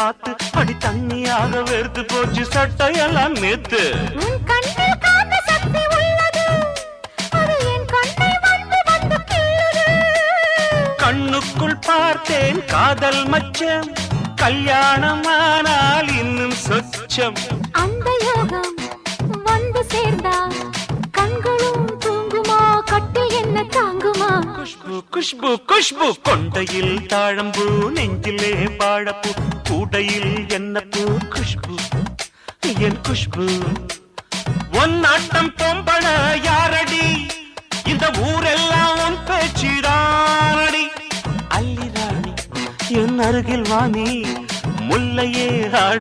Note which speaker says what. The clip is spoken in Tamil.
Speaker 1: பார்த்து அடி தண்ணியாக வெறுத்து போச்சு சட்டையெல்லாம் நேத்து.
Speaker 2: உன் கண்ணில் காந்த சக்தி உள்ளது, அது என் கண்ணை வந்து வந்து கிள்ளுது.
Speaker 1: கண்ணுக்குள் பார்த்தேன் காதல் மச்சம், கல்யாணமானால் இன்னும் சொச்சம்.
Speaker 2: அந்த யோகம் வந்து சேர்ந்தா கண்களும் தூங்குமா, கட்டில் என்ன தாங்குமா?
Speaker 1: குஷ்பு குஷ்பு குஷ்பு, கொண்டையில் தாழம்பூ நெஞ்சிலே பாழப்பூ, கூடையில் என்ன பூ குஷ்பு என் குஷ்பு. உன் நாட்டம் பொம்பள யாரடி, இந்த ஊரெல்லாம் உன் பேச்சிடானடி. அல்லி ராணி என் அருகில் வாணி, முல்லையே